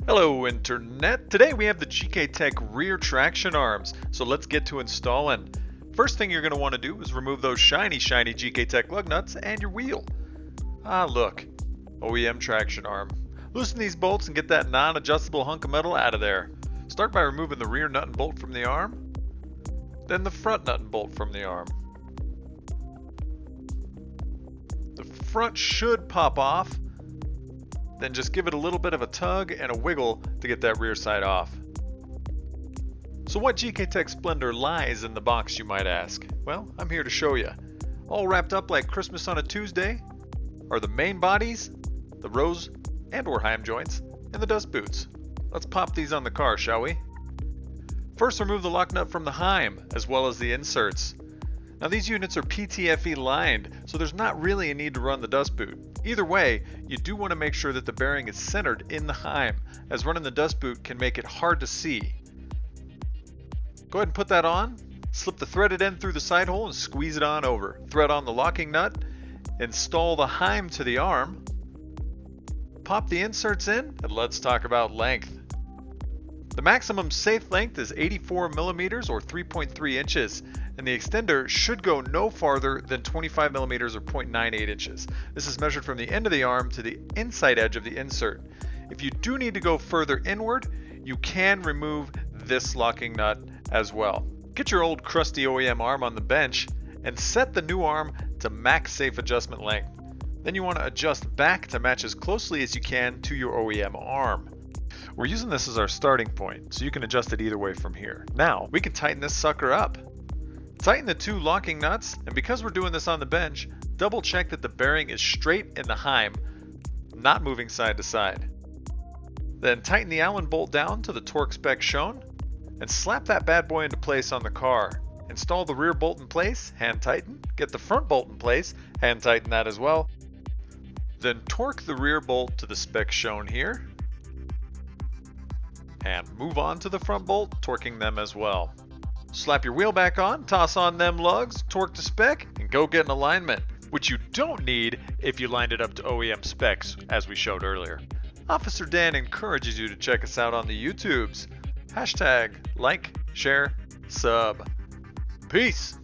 Hello Internet! Today we have the Gktech rear traction arms, so let's get to installing. First thing you're going to want to do is remove those shiny Gktech lug nuts and your wheel. Ah look, OEM traction arm. Loosen these bolts and get that non-adjustable hunk of metal out of there. Start by removing the rear nut and bolt from the arm, then the front nut and bolt from the arm. The front should pop off. Then just give it a little bit of a tug and a wiggle to get that rear side off. So what Gktech splendor lies in the box, you might ask? Well, I'm here to show you. All wrapped up like Christmas on a Tuesday are the main bodies, the rose and or heim joints, and the dust boots. Let's pop these on the car, shall we? First, remove the lock nut from the heim, as well as the inserts. Now these units are PTFE lined, so there's not really a need to run the dust boot. Either way, you do want to make sure that the bearing is centered in the heim, as running the dust boot can make it hard to see. Go ahead and put that on, slip the threaded end through the side hole and squeeze it on over. Thread on the locking nut, install the heim to the arm, pop the inserts in, and let's talk about length. The maximum safe length is 84 millimeters or 3.3 inches, and the extender should go no farther than 25 millimeters or 0.98 inches. This is measured from the end of the arm to the inside edge of the insert. If you do need to go further inward, you can remove this locking nut as well. Get your old crusty OEM arm on the bench and set the new arm to max safe adjustment length. Then you want to adjust back to match as closely as you can to your OEM arm. We're using this as our starting point, so you can adjust it either way from here. Now, we can tighten this sucker up. Tighten the two locking nuts, and because we're doing this on the bench, double check that the bearing is straight in the heim, not moving side to side. Then tighten the Allen bolt down to the torque spec shown, and slap that bad boy into place on the car. Install the rear bolt in place, hand tighten, get the front bolt in place, hand tighten that as well. Then torque the rear bolt to the spec shown here, and move on to the front bolt, torquing them as well. Slap your wheel back on, toss on them lugs, torque to spec, and go get an alignment, which you don't need if you lined it up to OEM specs, as we showed earlier. Officer Dan encourages you to check us out on the YouTubes. Hashtag like, share, sub. Peace!